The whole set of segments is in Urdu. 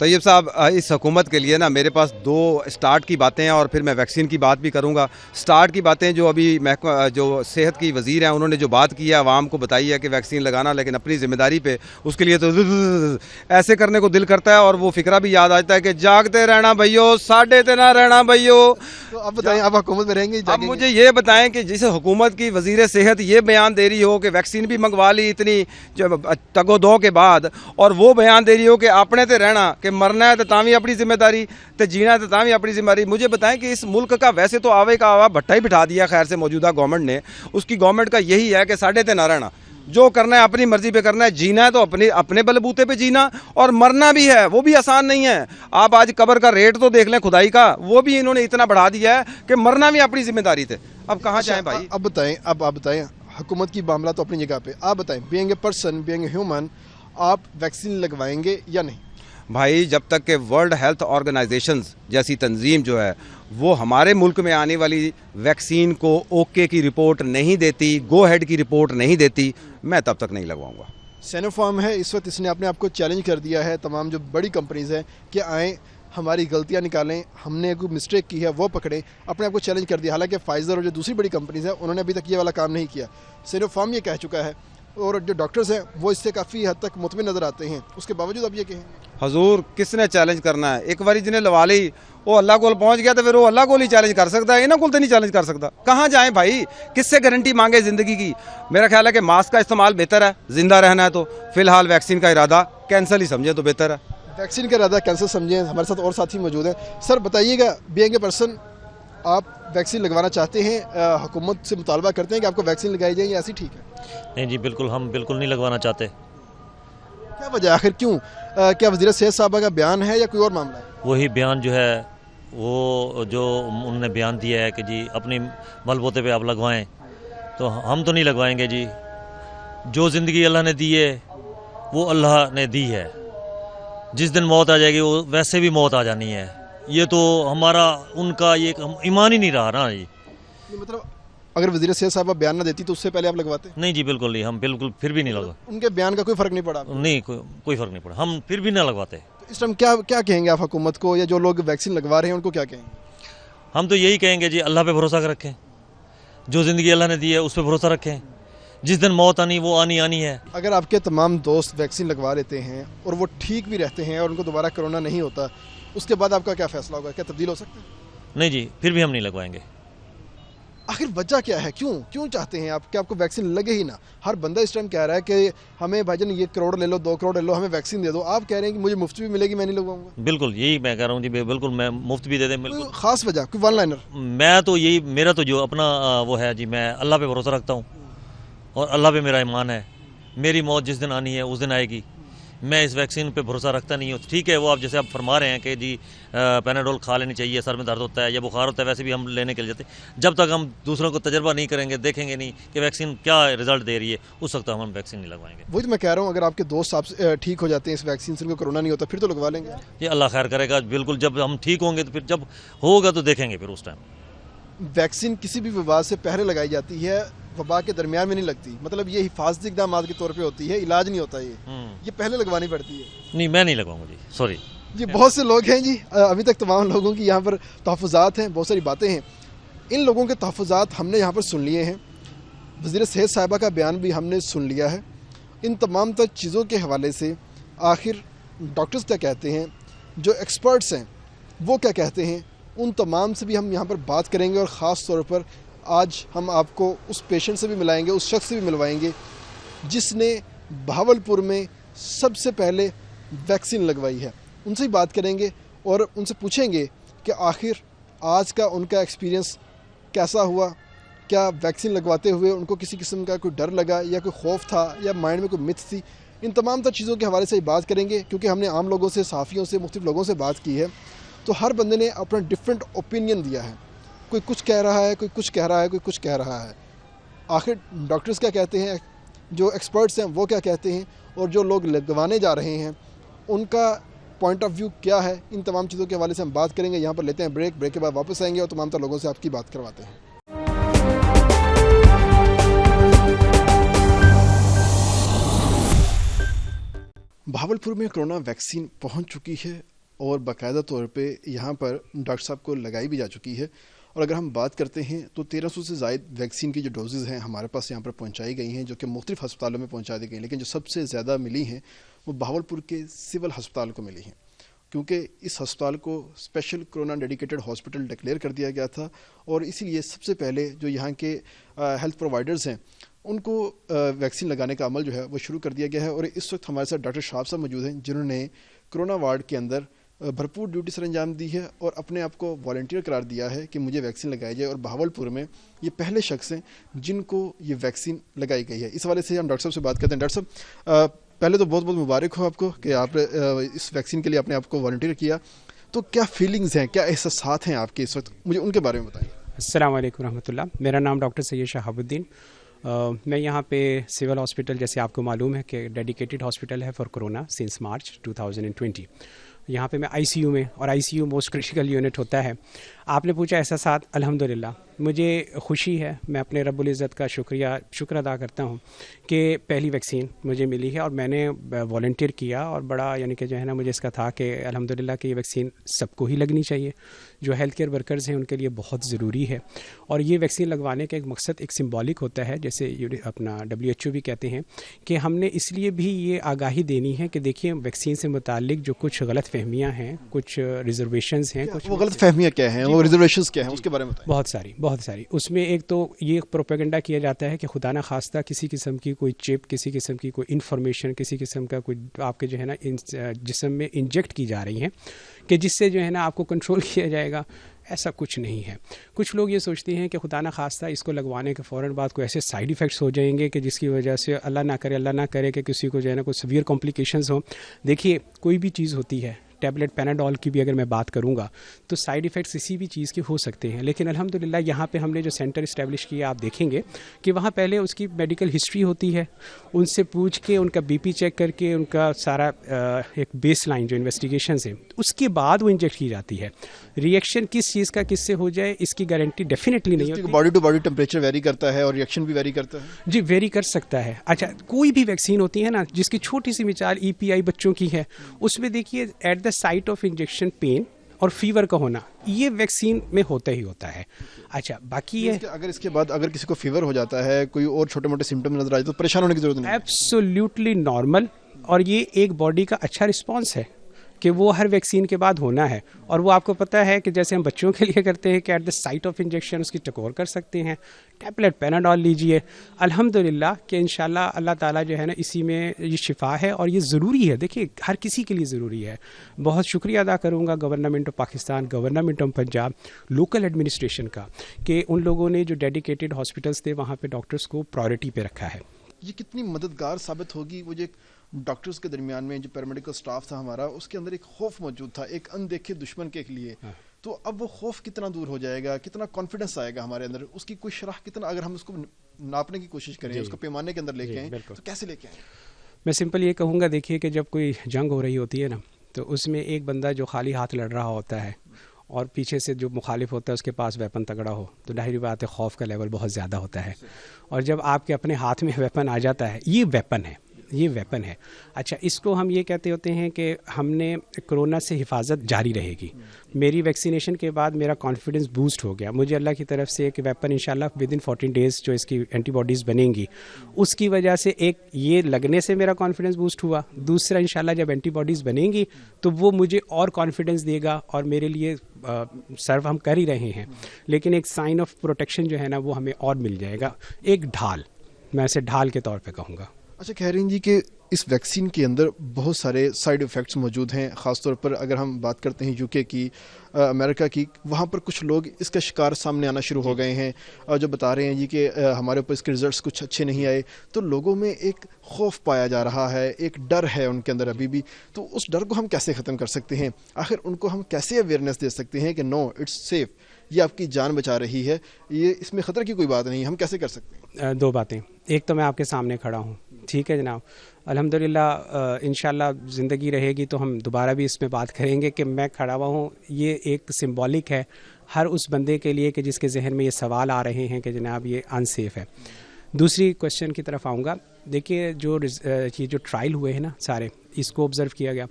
طیب صاحب اس حکومت کے لیے نا میرے پاس دو سٹارٹ کی باتیں ہیں اور پھر میں ویکسین کی بات بھی کروں گا. سٹارٹ کی باتیں جو ابھی جو صحت کی وزیر ہیں انہوں نے جو بات کی ہے عوام کو بتائی ہے کہ ویکسین لگانا, لیکن اپنی ذمہ داری پہ اس کے لیے تو ایسے کرنے کو دل کرتا ہے اور وہ فکرہ بھی یاد آتا ہے کہ جاگتے رہنا بھائیو, ساڈے تے نہ رہنا بھائیو. تو اب بتائیں آپ حکومت میں رہیں گے؟ اب مجھے یہ بتائیں کہ جس حکومت کی وزیر صحت یہ بیان دے رہی ہو کہ ویکسین بھی منگوا لی اتنی تگ و دو کے بعد, اور وہ بیان دے رہی ہو کہ اپنے تے رہنا, کہ مرنا ہے تو تاں بھی اپنی ذمہ داری, تے جینا ہے تو تاں بھی اپنی ذمہ داری. مجھے بتائیں کہ اس ملک کا ویسے تو آوے کا آوا بھٹا ہی بٹھا دیا خیر سے موجودہ گورنمنٹ نے. اس کی گورنمنٹ کا یہی ہے کہ ساڈے تے نہ رہنا, جو کرنا ہے اپنی مرضی پہ کرنا ہے, جینا ہے تو اپنے بلبوتے پہ جینا, اور مرنا بھی ہے وہ بھی آسان نہیں ہے. آپ آج قبر کا ریٹ تو دیکھ لیں خدائی کا, وہ بھی انہوں نے اتنا بڑھا دیا ہے کہ مرنا بھی اپنی ذمہ داری تھے. اب کہاں جائیں بھائی؟ اب بتائیں, اب آپ بتائیں, حکومت کی معاملہ تو اپنی جگہ پہ, آپ بتائیں being a person, being a human, آپ ویکسین لگوائیں گے یا نہیں؟ بھائی جب تک کہ ورلڈ ہیلتھ آرگنائزیشنز جیسی تنظیم جو ہے وہ ہمارے ملک میں آنے والی ویکسین کو اوکے کی رپورٹ نہیں دیتی, گو ہیڈ کی رپورٹ نہیں دیتی, میں تب تک نہیں لگواؤں گا. سینوفارم ہے اس وقت, اس نے اپنے آپ کو چیلنج کر دیا ہے تمام جو بڑی کمپنیز ہیں کہ آئیں ہماری غلطیاں نکالیں, ہم نے کوئی مسٹیک کی ہے وہ پکڑیں, اپنے آپ کو چیلنج کر دیا. حالانکہ فائزر اور جو دوسری بڑی کمپنیز ہیں انہوں نے ابھی تک یہ والا کام نہیں کیا. سینوفارم یہ کہہ چکا ہے, اور جو ڈاکٹرز ہیں وہ اس سے کافی حد تک مطمئن نظر آتے ہیں. اس کے باوجود اب یہ کہیں حضور کس نے چیلنج کرنا ہے؟ ایک باری جنہیں لوا لی وہ اللہ کو پہنچ گیا تو پھر وہ اللہ کو ہی چیلنج کر سکتا ہے, انہوں کو تو نہیں چیلنج کر سکتا. کہاں جائیں بھائی, کس سے گارنٹی مانگے زندگی کی؟ میرا خیال ہے کہ ماسک کا استعمال بہتر ہے, زندہ رہنا ہے تو فی الحال ویکسین کا ارادہ کینسل ہی سمجھے تو بہتر ہے. ویکسین کا ارادہ کینسل سمجھیں. ہمارے ساتھ اور ساتھی موجود ہیں. سر بتائیے گا, بینگ اے پرسن, آپ ویکسین لگوانا چاہتے ہیں, حکومت سے مطالبہ کرتے ہیں کہ آپ کو ویکسین لگائی جائے یا ایسی ٹھیک ہے؟ نہیں جی بالکل, ہم بالکل نہیں لگوانا چاہتے. کیا وجہ آخر کیوں؟ کیا وزیر صحت صاحبہ کا بیان ہے یا کوئی اور معاملہ ہے؟ وہی بیان جو ہے وہ جو انہوں نے بیان دیا ہے کہ جی اپنی بل پہ آپ لگوائیں, تو ہم تو نہیں لگوائیں گے جی. جو زندگی اللہ نے دی ہے وہ اللہ نے دی ہے, جس دن موت آ جائے گی وہ ویسے بھی موت آ جانی ہے. یہ تو ہمارا ان کا یہ ایمان ہی نہیں رہا نا جی. مطلب اگر وزیر صحت صاحبہ بیان نہ دیتی تو اس سے پہلے آپ لگواتے؟ نہیں جی بالکل نہیں, ہم بالکل پھر بھی نہیں لگوا. ان کے بیان کا کوئی فرق نہیں پڑا؟ نہیں کوئی فرق نہیں پڑا, ہم پھر بھی نہ لگواتے. اس ٹائم کیا کہیں گے آپ حکومت کو, یا جو لوگ ویکسین لگوا رہے ہیں ان کو کیا کہیں گے؟ ہم تو یہی کہیں گے جی اللہ پہ بھروسہ رکھیں, جو زندگی اللہ نے دی ہے اس پہ بھروسہ رکھیں, جس دن موت آنی وہ آنی ہے. اگر آپ کے تمام دوست ویکسین لگوا لیتے ہیں اور وہ ٹھیک بھی رہتے ہیں اور ان کو دوبارہ کرونا نہیں ہوتا, اس کے بعد آپ کا کیا فیصلہ ہوگا؟ کیا تبدیل ہو سکتا ہے؟ نہیں جی پھر بھی ہم نہیں لگوائیں گے. آخر وجہ کیا ہے, کیوں چاہتے ہیں آپ کہ آپ کو ویکسین لگے ہی نہ؟ ہر بندہ اس ٹائم کہہ رہا ہے کہ ہمیں بھائی جان 1 کروڑ لے لو, 2 کروڑ لے لو, ہمیں ویکسین دے دو. آپ کہہ رہے ہیں کہ مجھے مفت بھی ملے گی, میں نہیں لگواؤں گا. بالکل یہی میں کہہ رہا ہوں جی, بالکل میں مفت بھی دے دیں. بالکل خاص وجہ, کوئی ون لائنر؟ میں تو یہی, میرا تو جو اپنا وہ ہے جی, میں اللہ پہ بھروسہ رکھتا ہوں اور اللہ پہ میرا ایمان ہے. میری موت جس دن آنی ہے اس دن آئے گی. میں اس ویکسین پہ بھروسہ رکھتا نہیں ہوں. ٹھیک ہے وہ آپ جیسے آپ فرما رہے ہیں کہ جی پیناڈول کھا لینی چاہیے, سر میں درد ہوتا ہے یا بخار ہوتا ہے, ویسے بھی ہم لینے کے لیے جاتے ہیں. جب تک ہم دوسروں کو تجربہ نہیں کریں گے, دیکھیں گے نہیں کہ ویکسین کیا رزلٹ دے رہی ہے, اس وقت ہم ویکسین نہیں لگوائیں گے. وہی تو میں کہہ رہا ہوں, اگر آپ کے دوست آپ ٹھیک ہو جاتے ہیں اس ویکسین سے, ان کو کرونا نہیں ہوتا, پھر تو لگوا لیں گے. یہ اللہ خیر کرے گا. بالکل جب ہم ٹھیک ہوں گے تو پھر جب ہوگا تو دیکھیں گے پھر اس ٹائم. ویکسین کسی بھی وبا سے پہلے لگائی جاتی ہے, وبا کے درمیان میں نہیں لگتی. مطلب یہ حفاظتی اقدامات کے طور پہ ہوتی ہے, علاج نہیں ہوتا. یہ پہلے لگوانی پڑتی ہے. نہیں میں نہیں لگواؤں گا جی, سوری جی. بہت سے لوگ ہیں جی, ابھی تک تمام لوگوں کی یہاں پر تحفظات ہیں, بہت ساری باتیں ہیں. ان لوگوں کے تحفظات ہم نے یہاں پر سن لیے ہیں, وزیر صحت صاحبہ کا بیان بھی ہم نے سن لیا ہے. ان تمام تر چیزوں کے حوالے سے آخر ڈاکٹرز کیا کہتے ہیں, جو ایکسپرٹس ہیں وہ کیا کہتے ہیں, ان تمام سے بھی ہم یہاں پر بات کریں گے. اور خاص طور پر آج ہم آپ کو اس پیشنٹ سے بھی ملائیں گے, اس شخص سے بھی ملوائیں گے جس نے بہاولپور میں سب سے پہلے ویکسین لگوائی ہے. ان سے ہی بات کریں گے اور ان سے پوچھیں گے کہ آخر آج کا ان کا ایکسپیرینس کیسا ہوا. کیا ویکسین لگواتے ہوئے ان کو کسی قسم کا کوئی ڈر لگا, یا کوئی خوف تھا, یا مائنڈ میں کوئی متھ تھی. ان تمام تر چیزوں کے حوالے سے ہی بات کریں گے, کیونکہ ہم نے عام لوگوں سے, صحافیوں سے, مختلف لوگوں سے بات کی ہے, تو ہر بندے نے اپنا ڈفرینٹ اوپینین دیا ہے. کوئی کچھ کہہ رہا ہے, کوئی کچھ کہہ رہا ہے, کوئی کچھ کہہ رہا ہے. آخر ڈاکٹرز کیا کہتے ہیں, جو ایکسپرٹس ہیں وہ کیا کہتے ہیں, اور جو لوگ لگوانے جا رہے ہیں ان کا پوائنٹ آف ویو کیا ہے, ان تمام چیزوں کے حوالے سے ہم بات کریں گے. یہاں پر لیتے ہیں بریک کے بعد واپس آئیں گے اور تمام تر لوگوں سے آپ کی بات کرواتے ہیں. بہاولپور میں کرونا ویکسین پہنچ چکی ہے اور باقاعدہ طور پہ یہاں پر ڈاکٹر صاحب کو لگائی بھی جا چکی ہے. اور اگر ہم بات کرتے ہیں تو 1300 سے زائد ویکسین کی جو ڈوزز ہیں ہمارے پاس یہاں پر پہنچائی گئی ہیں, جو کہ مختلف ہسپتالوں میں پہنچا دی گئی ہیں, لیکن جو سب سے زیادہ ملی ہیں وہ بہاولپور کے سول ہسپتال کو ملی ہیں, کیونکہ اس ہسپتال کو special corona dedicated hospital declare کر دیا گیا تھا. اور اسی لیے سب سے پہلے جو یہاں کے ہیلتھ پرووائڈرز ہیں ان کو ویکسین لگانے کا عمل جو ہے وہ شروع کر دیا گیا ہے. اور اس وقت ہمارے ساتھ ڈاکٹر شہاب صاحب موجود ہیں جنہوں نے کرونا وارڈ کے اندر بھرپور ڈیوٹی سر انجام دی ہے اور اپنے آپ کو والنٹیئر قرار دیا ہے کہ مجھے ویکسین لگائی جائے. اور بہاولپور میں یہ پہلے شخص ہیں جن کو یہ ویکسین لگائی گئی ہے. اس حوالے سے ہم ڈاکٹر صاحب سے بات کرتے ہیں. ڈاکٹر صاحب پہلے تو بہت بہت مبارک ہو آپ کو کہ آپ اس ویکسین کے لیے اپنے آپ کو والنٹیئر کیا. تو کیا فیلنگز ہیں, کیا احساسات ہیں آپ کے اس وقت, مجھے ان کے بارے میں بتائیں. السلام علیکم رحمۃ اللہ. میرا نام ڈاکٹر سید شہاب الدین. میں یہاں پہ سول ہاسپٹل, جیسے آپ کو معلوم ہے کہ ڈیڈیکیٹڈ ہاسپٹل ہے فار کرونا سنس مارچ 2020. یہاں پہ میں آئی سی یو میں, اور آئی سی یو موسٹ کرٹیکل یونٹ ہوتا ہے. آپ نے پوچھا احساسات, الحمدللہ مجھے خوشی ہے. میں اپنے رب العزت کا شکر ادا کرتا ہوں کہ پہلی ویکسین مجھے ملی ہے اور میں نے والنٹیئر کیا, اور بڑا یعنی کہ جو ہے نا مجھے اس کا تھا کہ الحمدللہ کہ یہ ویکسین سب کو ہی لگنی چاہیے. جو ہیلتھ کیئر ورکرز ہیں ان کے لیے بہت ضروری ہے. اور یہ ویکسین لگوانے کا ایک مقصد ایک سمبولک ہوتا ہے, جیسے اپنا WHO بھی کہتے ہیں کہ ہم نے اس لیے بھی یہ آگاہی دینی ہے کہ دیکھیے ویکسین سے متعلق جو کچھ غلط فہمیاں ہیں, کچھ ریزرویشنز ہیں, کچھ وہ غلط فہمیاں کیا ہیں, وہ ریزرویشنز کیا ہیں, اس کے بارے میں بتائیں. بہت ساری. اس میں ایک تو یہ پروپیگنڈا کیا جاتا ہے کہ خدا نہ خواستہ کسی قسم کی کوئی چپ, کسی قسم کی کوئی انفارمیشن, کسی قسم کا کوئی آپ کے جو ہے نا جسم میں انجیکٹ کی جا رہی ہیں کہ جس سے جو ہے نا آپ کو کنٹرول کیا جائے گا. ایسا کچھ نہیں ہے. کچھ لوگ یہ سوچتے ہیں کہ خدا نہ خواستہ اس کو لگوانے کے فوراً بعد کوئی ایسے سائیڈ ایفیکٹس ہو جائیں گے کہ جس کی وجہ سے اللہ نہ کرے کہ کسی کو جو ہے نا کوئی سیویئر کمپلیکیشنز ہوں. دیکھیے کوئی بھی چیز ہوتی ہے, ٹیبلٹ پیناڈول کی بھی اگر میں بات کروں گا تو سائیڈ ایفیکٹس کسی بھی چیز کے ہو سکتے ہیں. لیکن الحمدللہ یہاں پہ ہم نے جو سینٹر اسٹیبلش کیا, آپ دیکھیں گے کہ وہاں پہلے اس کی میڈیکل ہسٹری ہوتی ہے, ان سے پوچھ کے ان کا BP چیک کر کے ان کا سارا ایک بیس لائن جو انویسٹیگیشنز ہیں اس کے بعد وہ انجیکٹ کی جاتی ہے. ریئیکشن کس چیز کا کس سے ہو جائے اس کی گارنٹی ڈیفینیٹلی نہیں ہوتی. Body to body temperature vary کرتا ہے اور ریئیکشن بھی ویری کرتا ہے. جی ویری کر سکتا ہے. اچھا کوئی بھی ویکسین ہوتی ہے نا جس کی چھوٹی سی مثال EPI بچوں کی ہے, اس میں دیکھیے at the site of injection pain اور فیور کا ہونا یہ ویکسین میں ہوتا ہی ہوتا ہے. اچھا باقی یہ اگر اس کے بعد اگر کسی کو فیور ہو جاتا ہے, کوئی اور چھوٹے موٹے سمٹم نظر آئے تو پریشان ہونے کی ضرورت نہیں. ایبسولیوٹلی نارمل, اور یہ ایک باڈی کا اچھا رسپانس ہے کہ وہ ہر ویکسین کے بعد ہونا ہے. اور وہ آپ کو پتہ ہے کہ جیسے ہم بچوں کے لیے کرتے ہیں کہ at the site of injection اس کی ٹکور کر سکتے ہیں, ٹیبلٹ پیناڈول لیجئے. الحمدللہ کہ انشاءاللہ اللہ تعالیٰ جو ہے نا اسی میں یہ شفا ہے اور یہ ضروری ہے. دیکھیے ہر کسی کے لیے ضروری ہے. بہت شکریہ ادا کروں گا government of Pakistan, government of Punjab, local administration کا کہ ان لوگوں نے جو ڈیڈیکیٹڈ ہاسپٹلس تھے وہاں پہ ڈاکٹرس کو پرائرٹی پہ رکھا ہے. یہ کتنی مددگار ثابت ہوگی. وہ جو ڈاکٹرز کے درمیان میں جو پیرامیڈیکل سٹاف تھا ہمارا, اس کے اندر ایک خوف موجود تھا ایک اندیکھے دشمن کے لیے. تو اب وہ خوف کتنا دور ہو جائے گا, کتنا کانفیڈنس آئے گا ہمارے اندر, اس کی کوئی شرح کتنا, اگر ہم اس کو ناپنے کی کوشش کریں, اس کو پیمانے کے اندر لے کے آئیں تو کیسے لے کے آئیں؟ میں سمپل یہ کہوں گا, دیکھیے کہ جب کوئی جنگ ہو رہی ہوتی ہے نا تو اس میں ایک بندہ جو خالی ہاتھ لڑ رہا ہوتا ہے اور پیچھے سے جو مخالف ہوتا ہے اس کے پاس ویپن تگڑا ہو تو ظاہری بات ہے خوف کا لیول بہت زیادہ ہوتا ہے. اور جب آپ کے اپنے ہاتھ میں ویپن آ جاتا ہے, یہ ویپن ہے. اچھا اس کو ہم یہ کہتے ہوتے ہیں کہ ہم نے کرونا سے حفاظت جاری رہے گی. میری ویکسینیشن کے بعد میرا کانفیڈنس بوسٹ ہو گیا. مجھے اللہ کی طرف سے ایک ویپن انشاءاللہ ود ان 14 days جو اس کی اینٹی باڈیز بنیں گی, اس کی وجہ سے ایک یہ لگنے سے میرا کانفیڈنس بوسٹ ہوا. دوسرا انشاءاللہ جب اینٹی باڈیز بنیں گی تو وہ مجھے اور کانفیڈنس دے گا اور میرے لیے سرو ہم کر ہی رہے ہیں, لیکن ایک سائن آف پروٹیکشن جو ہے نا وہ ہمیں اور مل جائے گا, ایک ڈھال, میں اسے ڈھال کے طور پہ کہوں گا. اچھا کہہ رہی ہیں جی کہ اس ویکسین کے اندر بہت سارے سائیڈ ایفیکٹس موجود ہیں, خاص طور پر اگر ہم بات کرتے ہیں UK کی, امریکہ کی, وہاں پر کچھ لوگ اس کا شکار سامنے آنا شروع ہو گئے ہیں اور جو بتا رہے ہیں جی کہ ہمارے اوپر اس کے رزلٹس کچھ اچھے نہیں آئے. تو لوگوں میں ایک خوف پایا جا رہا ہے, ایک ڈر ہے ان کے اندر ابھی بھی. تو اس ڈر کو ہم کیسے ختم کر سکتے ہیں؟ آخر ان کو ہم کیسے اویئرنیس دے سکتے ہیں کہ نو اٹس سیف, یہ آپ کی جان بچا رہی ہے, یہ اس میں خطرہ کی کوئی بات نہیں, ہم کیسے کر سکتے ہیں؟ دو باتیں. ایک تو میں آپ کے سامنے کھڑا ہوں, ٹھیک ہے جناب, الحمدللہ انشاءاللہ زندگی رہے گی تو ہم دوبارہ بھی اس میں بات کریں گے کہ میں کھڑا ہوا ہوں. یہ ایک سمبولک ہے ہر اس بندے کے لیے کہ جس کے ذہن میں یہ سوال آ رہے ہیں کہ جناب یہ ان سیف ہے. دوسری کوشچن کی طرف آؤں گا. دیکھیے یہ جو ٹرائل ہوئے ہیں نا سارے, اس کو آبزرو کیا گیا.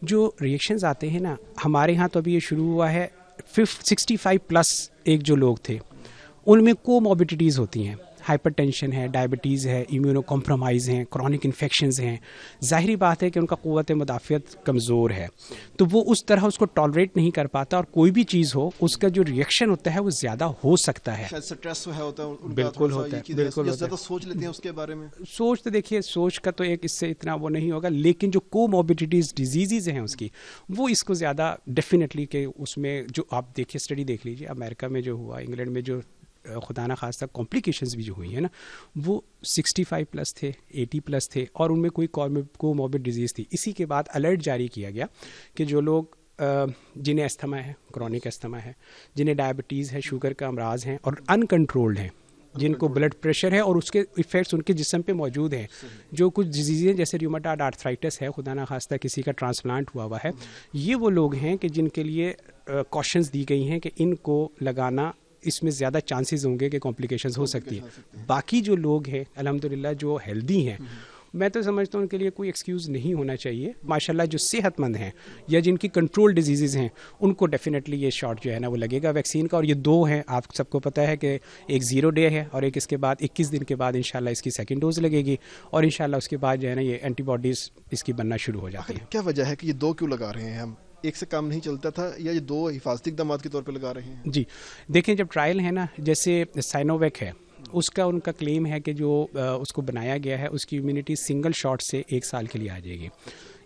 جو ریئیکشنز آتے ہیں نا ہمارے ہاں تو ابھی یہ شروع ہوا ہے 65 پلس ایک جو لوگ تھے ان میں کوموربیڈیٹیز ہوتی ہیں, ہائپر ٹینشن ہے, ڈائبٹیز ہے, امیونو کمپرومائز ہیں, کرونک انفیکشنز ہیں. ظاہری بات ہے کہ ان کا قوت مدافعت کمزور ہے تو وہ اس طرح اس کو ٹالریٹ نہیں کر پاتا, اور کوئی بھی چیز ہو اس کا جو ریئیکشن ہوتا ہے وہ زیادہ ہو سکتا ہے. شاید سٹریس ہوتا ہے, بالکل ہوتا ہے, بالکل ہوتا زیادہ سوچ لیتے ہیں اس کے بارے میں. سوچ تو دیکھیے سوچ کا تو ایک اس سے اتنا وہ نہیں ہوگا, لیکن جو کوموربیڈیٹیز ڈیزیزز ہیں اس کی وہ اس کو زیادہ ڈیفینیٹلی کہ اس میں جو آپ دیکھیے اسٹڈی دیکھ لیجیے امریکہ میں جو ہوا, انگلینڈ میں جو خدا نہ خواستہ کمپلیکیشنز بھی جو ہوئی ہیں نا وہ 65 پلس تھے, 80 پلس تھے, اور ان میں کوئی کوموربڈ ڈیزیز تھی. اسی کے بعد الرٹ جاری کیا گیا کہ جو لوگ جنہیں استھما ہے, کرونک استھما ہے, جنہیں ڈائبٹیز ہے, شوگر کا امراض ہیں اور ان کنٹرولڈ ہیں, جن کو بلڈ پریشر ہے اور اس کے ایفیکٹس ان کے جسم پہ موجود ہیں, جو کچھ ڈیزیزیں جیسے ریومیٹائڈ آرتھرائٹس ہے, خدا نہ خواستہ کسی کا ٹرانسپلانٹ ہوا ہے, یہ وہ لوگ ہیں کہ جن کے لیے کوشنز دی گئی ہیں کہ ان کو لگانا اس میں زیادہ چانسز ہوں گے کہ کمپلیکیشنز ہو سکتی ہیں. باقی جو لوگ ہیں الحمدللہ جو ہیلدی ہیں میں تو سمجھتا ہوں ان کے لیے کوئی ایکسکیوز نہیں ہونا چاہیے. ماشاءاللہ جو صحت مند ہیں یا جن کی کنٹرول ڈیزیزز ہیں ان کو ڈیفینیٹلی یہ شاٹ جو ہے نا وہ لگے گا ویکسین کا. اور یہ دو ہیں, آپ سب کو پتہ ہے کہ ایک 0 ڈے ہے اور ایک اس کے بعد 21 دن کے بعد انشاءاللہ اس کی سیکنڈ ڈوز لگے گی, اور انشاءاللہ اس کے بعد جو ہے نا یہ اینٹی باڈیز اس کی بننا شروع ہو جاتی ہیں. کیا وجہ ہے کہ یہ 2 کیوں لگا رہے ہیں ہم؟ ایک سے کام نہیں چلتا تھا یا یہ 2 حفاظتی اقدامات کے طور پہ لگا رہے ہیں؟ جی دیکھیں, جب ٹرائل ہے نا جیسے سائنوویک ہے اس کا ان کا کلیم ہے کہ جو اس کو بنایا گیا ہے اس کی امیونٹی سنگل شاٹ سے 1 سال کے لیے آ جائے گی.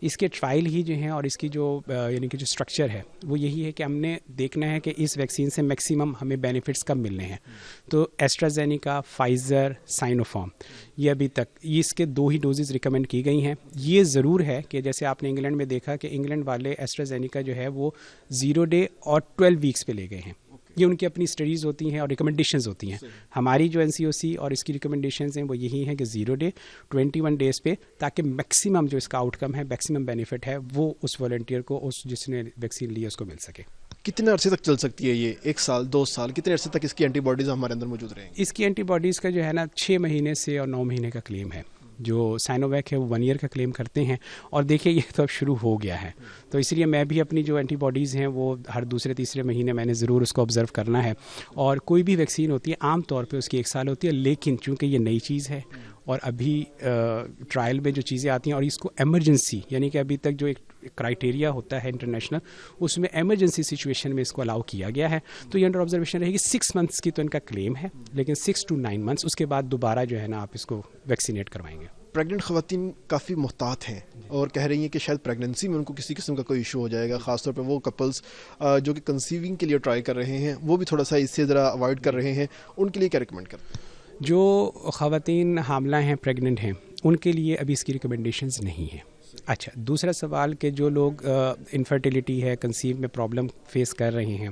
اس کے ٹرائل ہی جو ہیں اور اس کی جو یعنی کہ جو اسٹرکچر ہے وہ یہی ہے کہ ہم نے دیکھنا ہے کہ اس ویکسین سے میکسیمم ہمیں بینیفٹس کب ملنے ہیں. تو ایسٹرازینیکا, فائزر, سائنوفارم یہ ابھی تک یہ اس کے 2 ہی ڈوزز ریکمینڈ کی گئی ہیں. یہ ضرور ہے کہ جیسے آپ نے انگلینڈ میں دیکھا کہ انگلینڈ والے ایسٹرازینیکا جو ہے وہ 0 ڈے اور 12 ویکس پہ لے گئے ہیں. یہ ان کی اپنی اسٹڈیز ہوتی ہیں اور ریکمنڈیشنز ہوتی ہیں. ہماری جو NCOC اور اس کی ریکمنڈیشنز ہیں وہ یہی ہیں کہ 0 ڈے 21 ڈیز پہ, تاکہ میکسیمم جو اس کا آؤٹ کم ہے, میکسیمم بینیفٹ ہے وہ اس والنٹیئر کو, اس جس نے ویکسین لی ہے اس کو مل سکے. کتنے عرصے تک چل سکتی ہے یہ؟ 1 سال, 2 سال, کتنے عرصے تک اس کی اینٹی باڈیز ہمارے اندر موجود رہیں گی؟ اس کی اینٹی باڈیز کا جو ہے نا 6 مہینے سے اور 9 مہینے کا کلیم ہے. جو سائنوویک ہے وہ 1 ایئر کا کلیم کرتے ہیں. اور دیکھیے یہ تو اب شروع ہو گیا ہے, تو اس لیے میں بھی اپنی جو اینٹی باڈیز ہیں وہ ہر دوسرے تیسرے مہینے میں نے ضرور اس کو آبزرو کرنا ہے. اور کوئی بھی ویکسین ہوتی ہے عام طور پہ اس کی 1 سال ہوتی ہے, لیکن چونکہ یہ نئی چیز ہے اور ابھی ٹرائل میں جو چیزیں آتی ہیں اور اس کو ایمرجنسی یعنی کہ ابھی تک جو ایک کرائٹیریا ہوتا ہے انٹرنیشنل اس میں ایمرجنسی سچویشن میں اس کو الاؤ کیا گیا ہے. تو یہ انڈر آبزرویشن رہے گی. 6 منتھس کی تو ان کا کلیم ہے, لیکن 6 to 9 منتھس اس کے بعد دوبارہ جو ہے نا آپ اس کو ویکسینیٹ کروائیں گے. پریگننٹ خواتین کافی محتاط ہیں اور کہہ رہی ہیں کہ شاید پریگننسی میں ان کو کسی قسم کا کوئی ایشو ہو جائے گا, خاص طور پہ وہ کپلز جو کہ کنسیونگ کے لیے ٹرائی کر رہے ہیں وہ بھی تھوڑا سا اس سے ذرا اوائڈ کر رہے ہیں, ان کے لیے کیا ریکمینڈ کرتے ہیں؟ جو خواتین حاملہ ہیں, پریگننٹ ہیں, ان کے لیے ابھی اس کی ریکمنڈیشنز نہیں ہیں. اچھا, دوسرا سوال کہ جو لوگ انفرٹیلیٹی ہے, کنسیو میں پرابلم فیس کر رہے ہیں,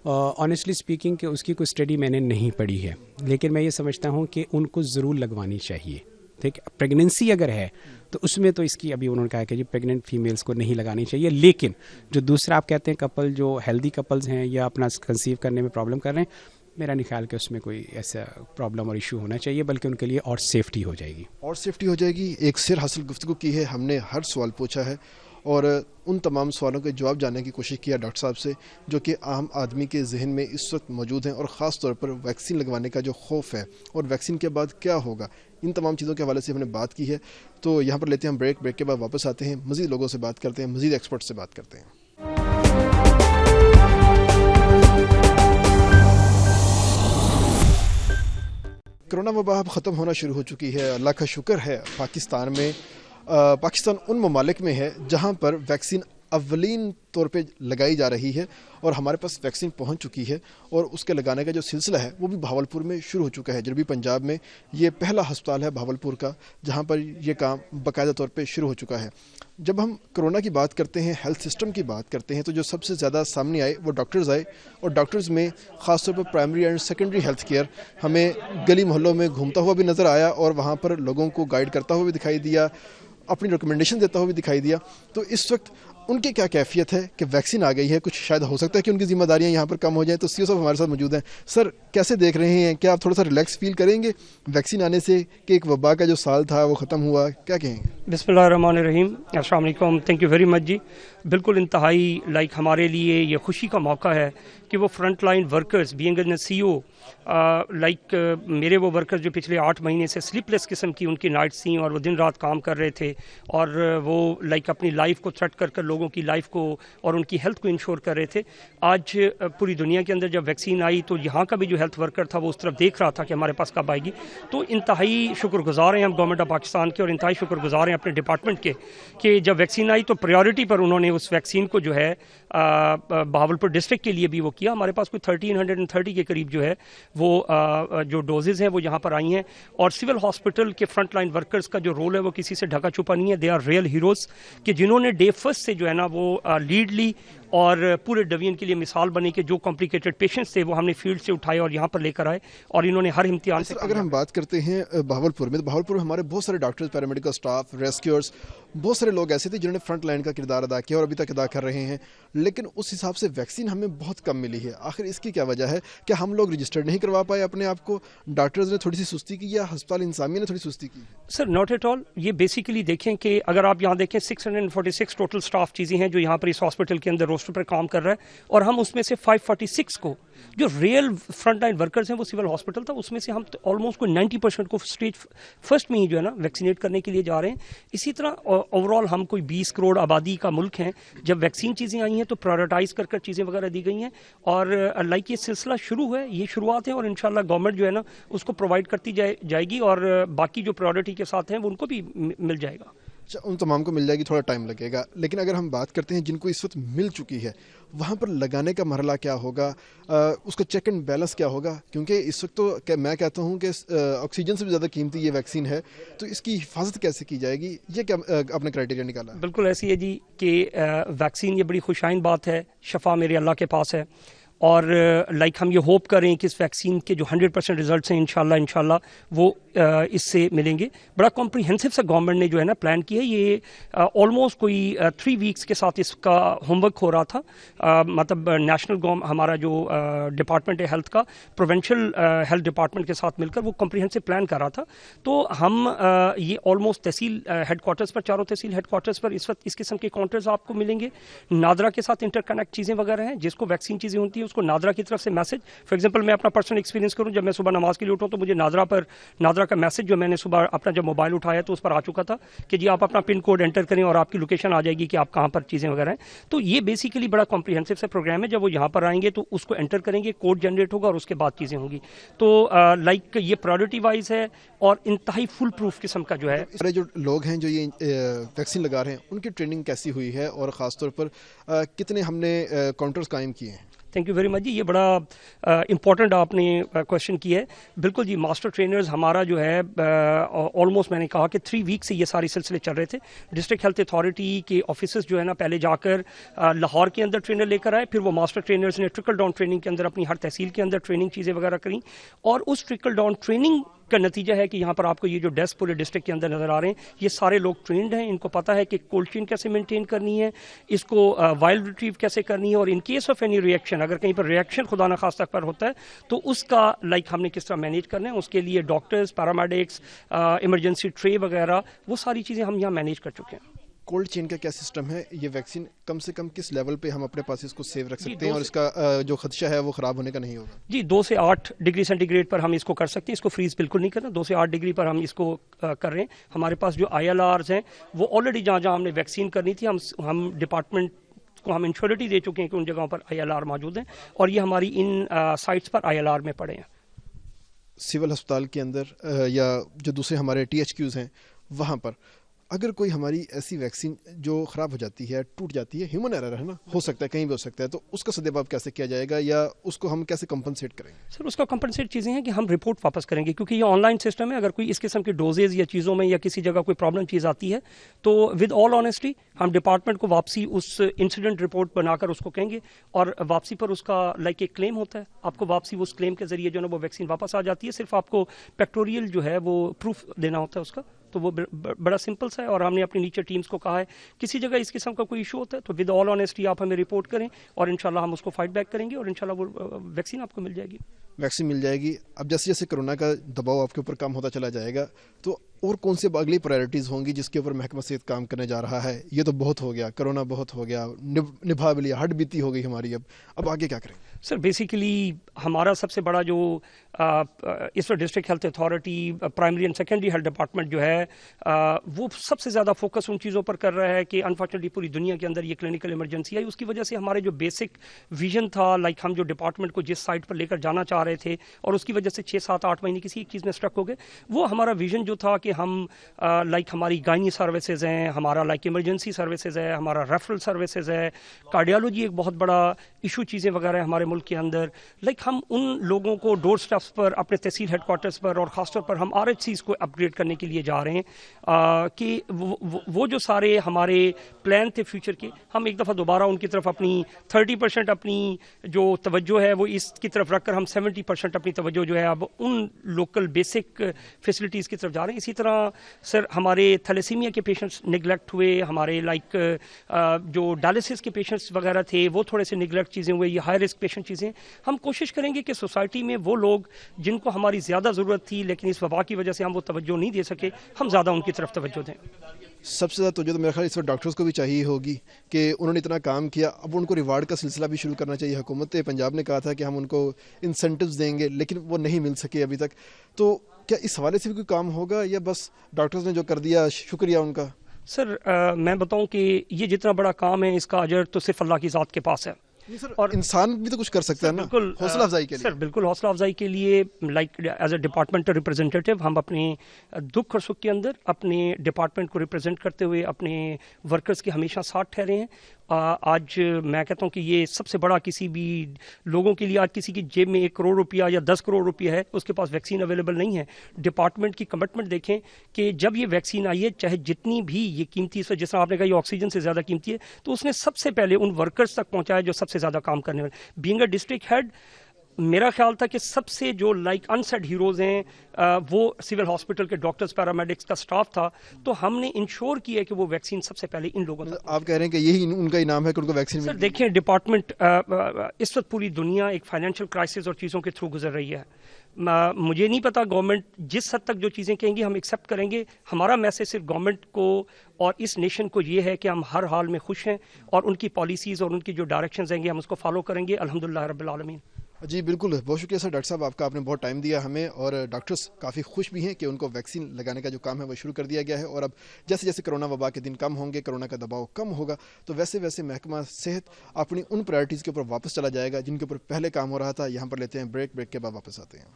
آنیسٹلی اسپیکنگ کہ اس کی کوئی اسٹڈی میں نے نہیں پڑھی ہے, لیکن میں یہ سمجھتا ہوں کہ ان کو ضرور لگوانی چاہیے. ٹھیک ہے, پریگننسی اگر ہے تو اس میں تو اس کی ابھی انہوں نے کہا کہ جی پریگننٹ فیمیلز کو نہیں لگانی چاہیے, لیکن جو دوسرا آپ کہتے ہیں کپل جو ہیلدی کپلز ہیں یا اپنا کنسیو کرنے میں پرابلم کر رہے ہیں, میرا نہیں خیال کہ اس میں کوئی ایسا پرابلم اور ایشو ہونا چاہیے, بلکہ ان کے لیے اور سیفٹی ہو جائے گی. اور سیفٹی ہو جائے گی. ایک سر حاصل گفتگو کی ہے, ہم نے ہر سوال پوچھا ہے اور ان تمام سوالوں کے جواب جاننے کی کوشش کیا ڈاکٹر صاحب سے, جو کہ عام آدمی کے ذہن میں اس وقت موجود ہیں, اور خاص طور پر ویکسین لگوانے کا جو خوف ہے اور ویکسین کے بعد کیا ہوگا, ان تمام چیزوں کے حوالے سے ہم نے بات کی ہے. تو یہاں پر لیتے ہیں ہم بریک کے بعد واپس آتے ہیں, مزید لوگوں سے بات کرتے ہیں, مزید ایکسپرٹ سے بات کرتے ہیں. کرونا وبا اب ختم ہونا شروع ہو چکی ہے, اللہ کا شکر ہے. پاکستان میں پاکستان ان ممالک میں ہے جہاں پر ویکسین اولین طور پہ لگائی جا رہی ہے اور ہمارے پاس ویکسین پہنچ چکی ہے, اور اس کے لگانے کا جو سلسلہ ہے وہ بھی بہاولپور میں شروع ہو چکا ہے. جنوبی پنجاب میں یہ پہلا ہسپتال ہے بہاولپور کا جہاں پر یہ کام باقاعدہ طور پہ شروع ہو چکا ہے. جب ہم کرونا کی بات کرتے ہیں, ہیلتھ سسٹم کی بات کرتے ہیں, تو جو سب سے زیادہ سامنے آئے وہ ڈاکٹرز آئے, اور ڈاکٹرز میں خاص طور پر primary and secondary health care ہمیں گلی محلوں میں گھومتا ہوا بھی نظر آیا, اور وہاں پر لوگوں کو گائیڈ کرتا ہوا بھی دکھائی دیا, اپنی ریکمنڈیشن دیتا ہوا بھی دکھائی دیا. تو اس وقت ان کی کیا کیفیت ہے کہ ویکسین آ گئی ہے, کچھ شاید ہو سکتا ہے کہ ان کی ذمہ داریاں یہاں پر کم ہو جائیں. تو سی او صاحب ہمارے ساتھ موجود ہیں. سر, کیسے دیکھ رہے ہیں, کیا آپ تھوڑا سا ریلیکس فیل کریں گے ویکسین آنے سے کہ ایک وبا کا جو سال تھا وہ ختم ہوا, کیا کہیں گے؟ بسم اللہ الرحمن الرحیم. السلام علیکم. تھینک یو ویری مچ جی. بالکل انتہائی ہمارے لیے یہ خوشی کا موقع ہے کہ وہ front line workers being N C O میرے وہ ورکرز جو پچھلے 8 مہینے سے سلیپ لیس قسم کی ان کی نائٹس تھیں اور وہ دن رات کام کر رہے تھے اور وہ اپنی لائف کو تھریٹ کر لوگوں کی لائف کو اور ان کی ہیلتھ کو انشور کر رہے تھے. آج پوری دنیا کے اندر جب ویکسین آئی تو یہاں کا بھی جو ہیلتھ ورکر تھا وہ اس طرف دیکھ رہا تھا کہ ہمارے پاس کب آئے گی. تو انتہائی شکر گزار ہیں ہم گورنمنٹ آف پاکستان کے اور انتہائی شکر گزار ہیں اپنے ڈپارٹمنٹ کے کہ جب ویکسین آئی تو پریورٹی پر انہوں نے اس ویکسین کو جو ہے بہاولپور ڈسٹرکٹ کے لیے بھی وہ کیا. ہمارے پاس کوئی 1330 کے قریب جو ہے وہ جو ڈوزز ہیں وہ یہاں پر آئی ہیں اور سول ہاسپٹل کے فرنٹ لائن ورکرز کا جو رول ہے وہ کسی سے ڈھکا چھپا نہیں ہے. دے آر ریئل ہیروز کہ جنہوں نے ڈے فرسٹ سے جو ہے نا وہ لیڈ لی اور پورے ڈویژن کے لیے مثال بنی کہ جو کمپلیکیٹڈ پیشنٹس تھے وہ ہم نے فیلڈ سے اٹھائے اور یہاں پر لے کر آئے اور انہوں نے ہر امتحان سے. اگر ہم بات کرتے ہیں بہاولپور میں, تو بہاولپور میں ہمارے بہت سارے ڈاکٹرز, پیرامیڈیکل اسٹاف, ریسکیورز, بہت سارے لوگ ایسے تھے جنہوں نے فرنٹ لائن کا کردار ادا کیا اور ابھی تک ادا کر رہے ہیں, لیکن اس حساب سے ویکسین ہمیں بہت کم ملی ہے. آخر اس کی کیا وجہ ہے؟ کیا ہم لوگ رجسٹرڈ نہیں کروا پائے اپنے آپ کو, ڈاکٹرز نے تھوڑی سی سستی کی یا ہسپتال انتظامیہ نے تھوڑی سستی کی؟ سر ناٹ ایٹ آل. یہ بیسیکلی دیکھیں کہ اگر آپ یہاں دیکھیں 646 ٹوٹل اسٹاف چیزیں ہیں جو یہاں پر اس ہاسپٹل کے اندر روسٹر پر کام کر رہا ہے اور ہم اس میں سے 546 کو جو ریئل فرنٹ لائن ورکرز ہیں وہ سول ہاسپٹل تھا, اس میں سے ہم آلموسٹ کوئی 90% کو اسٹیج فرسٹ میں ہی جو ہے نا ویکسینیٹ کرنے کے لیے جا رہے ہیں. اسی طرح اوور آل ہم کوئی 20 کروڑ آبادی کا ملک ہیں. جب ویکسین چیزیں آئی ہیں تو پرائیورٹائز کر چیزیں وغیرہ دی گئی ہیں اور یہ سلسلہ شروع ہے, یہ شروعات ہے اور انشاءاللہ گورنمنٹ جو ہے نا اس کو پرووائڈ کرتی جائے گی اور باقی جو پرائیورٹی کے ساتھ ہیں وہ ان کو بھی مل جائے گا. ان تمام کو مل جائے گی, تھوڑا ٹائم لگے گا. لیکن اگر ہم بات کرتے ہیں جن کو اس وقت مل چکی ہے, وہاں پر لگانے کا مرحلہ کیا ہوگا, اس کا چیک اینڈ بیلنس کیا ہوگا؟ کیونکہ اس وقت تو میں کہتا ہوں کہ آکسیجن سے بھی زیادہ قیمتی یہ ویکسین ہے, تو اس کی حفاظت کیسے کی جائے گی, یہ کیا اپنا کرائٹیریا نکالا ہے؟ بالکل ایسی ہے جی کہ ویکسین یہ بڑی خوشائن بات ہے, شفا میرے اللہ کے پاس ہے اور ہم یہ ہوپ کریں کہ اس ویکسین کے جو 100% ریزلٹس ہیں انشاءاللہ وہ اس سے ملیں گے. بڑا کمپریہنسو سا گورنمنٹ نے جو ہے نا پلان کیا ہے. یہ آلموسٹ کوئی 3 ویکس کے ساتھ اس کا ہوم ورک ہو رہا تھا. مطلب نیشنل ہمارا جو ڈپارٹمنٹ ہے ہیلتھ کا, پروونشل ہیلتھ ڈپارٹمنٹ کے ساتھ مل کر وہ کمپریہنسو پلان کر رہا تھا. تو ہم یہ آلموسٹ تحصیل ہیڈ کوارٹرز پر, چاروں تحصیل ہیڈ کوارٹرز پر اس وقت اس قسم کے کاؤنٹرز آپ کو ملیں گے. نادرا کے ساتھ انٹر کنیکٹ چیزیں وغیرہ ہیں, جس کو ویکسین چیزیں ہوتی ہیں اس کو نادرا کی طرف سے میسج, فار ایگزامپل میں اپنا پرسنل ایکسپیرینس کروں, جب میں صبح نماز کے لیے اٹھوں تو مجھے نادرا کا میسج جو میں نے صبح اپنا جب موبائل اٹھایا تو اس پر آ چکا تھا کہ جی آپ اپنا پن کوڈ انٹر کریں اور آپ کی لوکیشن آ جائے گی کہ آپ کہاں پر چیزیں وغیرہ ہیں. تو یہ بیسیکلی بڑا کمپریہنسو سا پروگرام ہے. جب وہ یہاں پر آئیں گے تو اس کو انٹر کریں گے, کوڈ جنریٹ ہوگا اور اس کے بعد چیزیں ہوں گی. تو یہ پرائیورٹی وائز ہے اور انتہائی فل پروف قسم کا جو ہے. سارے جو لوگ ہیں جو یہ ویکسین لگا رہے ہیں ان کی ٹریننگ کیسی ہوئی ہے اور خاص طور پر کتنے ہم نے کاؤنٹرز قائم کیے ہیں؟ تھینک یو ویری مچ جی. یہ بڑا امپورٹنٹ آپ نے کوشچن کیا ہے. بالکل جی, ماسٹر ٹرینرز ہمارا جو ہے آلموسٹ میں نے کہا کہ 3 ویک سے یہ سارے سلسلے چل رہے تھے. ڈسٹرکٹ ہیلتھ اتھارٹی کے آفیسز جو ہے نا پہلے جا کر لاہور کے اندر ٹرینر لے کر آئے, پھر وہ ماسٹر ٹرینرز نے ٹرکل ڈاؤن ٹریننگ کے اندر اپنی ہر تحصیل کے اندر ٹریننگ چیزیں وغیرہ کریں اور اس ٹرکل ڈاؤن ٹریننگ کا نتیجہ ہے کہ یہاں پر آپ کو یہ جو ڈیسک پورے ڈسٹرکٹ کے اندر نظر آ رہے ہیں, یہ سارے لوگ ٹرینڈ ہیں. ان کو پتہ ہے کہ کولڈ چین کیسے مینٹین کرنی ہے, اس کو وائلڈ ریٹریو کیسے کرنی ہے, اور in case of any reaction, اگر کہیں پر ریئیکشن خدا نخواستہ پر ہوتا ہے تو اس کا ہم نے کس طرح مینیج کرنا ہے. اس کے لیے ڈاکٹرز, پیرامیڈکس, ایمرجنسی ٹرے وغیرہ وہ ساری چیزیں ہم یہاں مینیج کر چکے ہیں. کولڈ چین کا کیا سسٹم ہے؟ یہ ویکسین کم سے کم کس لیول پہ ہم اپنے پاس اس کو سیو رکھ سکتے ہیں اور اس کا جو خدشہ ہے وہ خراب ہونے کا نہیں ہوگا؟ جی 2 سے 8 ڈگری سینٹی گریڈ پر ہم اس کو کر سکتے ہیں. اس کو فریز بالکل نہیں کرنا. 2 سے 8 ڈگری پر ہم اس کو کر رہے ہیں. ہمارے پاس جو ILRs ہیں وہ آلریڈی جہاں ہم نے ویکسین کرنی تھی ہم ڈپارٹمنٹ کو ہم انشورٹی دے چکے ہیں کہ ان جگہوں پر ILR موجود ہیں اور یہ ہماری ان سائٹس پر ILR میں پڑے ہیں. سول ہسپتال کے اندر یا جو دوسرے ہمارے THQs ہیں وہاں پر اگر کوئی ہماری ایسی ویکسین جو خراب ہو جاتی ہے, ٹوٹ جاتی ہے, ہیومن ایرر ہے نا, ہو سکتا ہے کہیں بھی ہو سکتا ہے, تو اس کا سدباب کیسے کیا جائے گا یا اس کو ہم کیسے کمپنسیٹ کریں گے؟ سر اس کا کمپنسیٹ چیزیں ہیں کہ ہم رپورٹ واپس کریں گے, کیونکہ یہ آن لائن سسٹم ہے. اگر کوئی اس قسم کی ڈوزز یا چیزوں میں یا کسی جگہ کوئی پرابلم چیز آتی ہے تو ود آل آنیسٹی ہم ڈپارٹمنٹ کو واپسی اس انسیڈنٹ رپورٹ بنا کر اس کو کہیں گے اور واپسی پر اس کا ایک کلیم ہوتا ہے. آپ کو واپسی اس کلیم کے ذریعے جو ہے وہ ویکسین واپس آ جاتی ہے. صرف آپ کو پیکٹوریل جو ہے وہ پروف دینا ہوتا ہے اس کا, تو وہ بڑا سمپل سا ہے, اور ہم نے اپنی نیچر ٹیمز کو کہا ہے کسی جگہ اس قسم کا کوئی ایشو ہوتا ہے تو ود آل آنیسٹی آپ ہمیں رپورٹ کریں, اور انشاءاللہ ہم اس کو فائٹ بیک کریں گے, اور انشاءاللہ وہ ویکسین آپ کو مل جائے گی. ویکسین مل جائے گی. اب جیسے جیسے کرونا کا دباؤ آپ کے اوپر کم ہوتا چلا جائے گا تو اور کون سی اگلی پرائرٹیز ہوں گی جس کے اوپر محکمہ صحت کام کرنے جا رہا ہے؟ یہ تو بہت ہو گیا, کرونا بہت ہو گیا, نبھا بھی لیا, ہڈ بیتی ہو گئی ہماری, اب آگے کیا کریں؟ سر بیسیکلی ہمارا سب سے بڑا جو اس وقت district health authority, primary and secondary health department جو ہے وہ سب سے زیادہ فوکس ان چیزوں پر کر رہا ہے کہ انفارچونیٹلی پوری دنیا کے اندر یہ کلینکل ایمرجنسی آئی, اس کی وجہ سے ہمارے جو بیسک ویژن تھا, لائک ہم جو ڈپارٹمنٹ کو جس سائٹ پر لے کر جانا چاہ رہے تھے, اور اس کی وجہ سے 6-7-8 مہینے کسی ایک چیز میں اسٹرک ہو گئے, وہ ہمارا ویژن جو تھا کہ ہم لائک ہماری گائنی سروسز ہیں, ہمارا لائک ایمرجنسی سروسز ہے, ہمارا ریفرل سروسز ہے, کارڈیالوجی ایک بہت بڑا ایشو چیزیں وغیرہ ہمارے ملک کے اندر, لائک ہم ان لوگوں کو ڈور اسٹیپس پر, اپنے تحصیل ہیڈ کوارٹرز پر, اور خاص طور پر ہم RHCs کو اپ گریڈ کرنے کے لیے جا رہے ہیں کہ وہ جو سارے ہمارے پلان تھے فیوچر کے, ہم ایک دفعہ دوبارہ ان کی طرف اپنی 30% اپنی جو توجہ ہے وہ اس کی طرف رکھ کر ہم 70% اپنی توجہ جو ہے اب ان لوکل بیسک فیسلٹیز کی طرف جا رہے ہیں. اسی طرح سر ہمارے تھیلیسیمیا کے پیشنٹس نگلیکٹ ہوئے, ہمارے لائک جو ڈائلسس کے پیشنٹس وغیرہ تھے وہ تھوڑے سے نگلیکٹ چیزیں ہوئے, یہ ہائی رسک پیشنٹ چیزیں. ہم کوشش کریں گے کہ سوسائٹی میں وہ لوگ جن کو ہماری زیادہ ضرورت تھی لیکن اس وبا کی وجہ سے ہم وہ توجہ نہیں دے سکے, ہم زیادہ ان کی طرف توجہ دیں. سب سے زیادہ توجہ تو میرے خیال اس وقت ڈاکٹرز کو بھی چاہیے ہوگی کہ انہوں نے اتنا کام کیا, اب ان کو ریوارڈ کا سلسلہ بھی شروع کرنا چاہیے. حکومت پنجاب نے کہا تھا کہ ہم ان کو انسینٹیوز دیں گے, لیکن وہ نہیں مل سکے ابھی تک. تو کیا اس حوالے سے بھی کوئی کام ہوگا یا بس ڈاکٹرز نے جو کر دیا شکریہ ان کا؟ سر میں بتاؤں کہ یہ جتنا بڑا کام ہے اس کا اجر تو صرف اللہ کی ذات کے پاس ہے, اور انسان بھی تو کچھ کر سکتا ہے نا حوصلہ افزائی کے لیے. سر بالکل حوصلہ افزائی کے لیے like as a departmental representative ہم اپنے دکھ اور سکھ کے اندر اپنے ڈپارٹمنٹ کو ریپرزینٹ کرتے ہوئے اپنے ورکرز کے ہمیشہ ساتھ ٹھہرے ہیں. آج میں کہتا ہوں کہ یہ سب سے بڑا کسی بھی لوگوں کے لیے, آج کسی کی جیب میں 1 کروڑ روپیہ یا 10 کروڑ روپیہ ہے, اس کے پاس ویکسین اویلیبل نہیں ہے. ڈپارٹمنٹ کی کمٹمنٹ دیکھیں کہ جب یہ ویکسین آئی ہے, چاہے جتنی بھی یہ قیمتی, جس طرح آپ نے کہا یہ آکسیجن سے زیادہ قیمتی ہے, تو اس نے سب سے پہلے ان ورکرز تک پہنچایا جو سب سے زیادہ کام کرنے والے. بینگ اے ڈسٹرکٹ ہیڈ میرا خیال تھا کہ سب سے جو لائک انسیڈ ہیروز ہیں وہ سول ہاسپٹل کے ڈاکٹرز, پیرامیڈکس کا سٹاف تھا, تو ہم نے انشور کیا کہ وہ ویکسین سب سے پہلے ان لوگوں تک. آپ کہہ رہے ہیں کہ یہی ان کا انعام ہے کہ ان کو ویکسین سر دیکھیں ڈپارٹمنٹ اس وقت پوری دنیا ایک فائنینشیل کرائسس اور چیزوں کے تھرو گزر رہی ہے. مجھے نہیں پتا گورنمنٹ جس حد تک جو چیزیں کہیں گی ہم ایکسیپٹ کریں گے. ہمارا میسج صرف گورنمنٹ کو اور اس نیشن کو یہ ہے کہ ہم ہر حال میں خوش ہیں, اور ان کی پالیسیز اور ان کی جو ڈائریکشنز ہیں گے ہم اس کو فالو کریں گے الحمدللہ رب العالمین. جی بالکل, بہت شکریہ سر ڈاکٹر صاحب, آپ کا آپ نے بہت ٹائم دیا ہمیں, اور ڈاکٹرز کافی خوش بھی ہیں کہ ان کو ویکسین لگانے کا جو کام ہے وہ شروع کر دیا گیا ہے. اور اب جیسے جیسے کرونا وبا کے دن کم ہوں گے, کرونا کا دباؤ کم ہوگا, تو ویسے ویسے محکمہ صحت اپنی ان پرائرٹیز کے اوپر واپس چلا جائے گا جن کے اوپر پہلے کام ہو رہا تھا. یہاں پر لیتے ہیں بریک کے بعد واپس آتے ہیں.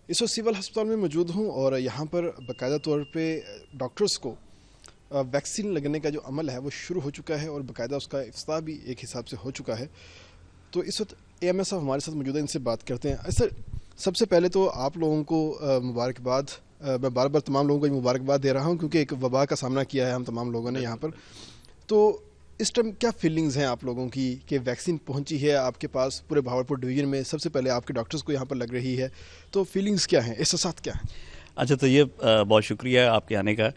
اس وقت سول ہسپتال میں موجود ہوں اور یہاں پر باقاعدہ طور پہ ڈاکٹرز کو ویکسین لگنے کا جو عمل ہے وہ شروع ہو چکا ہے, اور باقاعدہ اس کا افتتاح بھی ایک حساب سے ہو چکا ہے. تو اس وقت AMS صاحب ہمارے ساتھ موجود ہیں, ان سے بات کرتے ہیں. سر سب سے پہلے تو آپ لوگوں کو مبارکباد, میں بار بار تمام لوگوں کو مبارکباد دے رہا ہوں کیونکہ ایک وبا کا سامنا کیا ہے ہم تمام لوگوں نے یہاں پر. تو اس ٹائم کیا فیلنگز ہیں آپ لوگوں کی کہ ویکسین پہنچی ہے آپ کے پاس پورے بھاولپور ڈویژن میں, سب سے پہلے آپ کے ڈاکٹرز کو یہاں پر لگ رہی ہے, تو فیلنگز کیا ہیں, احساسات کیا ہیں؟ اچھا, تو یہ بہت شکریہ آپ کے آنے کا.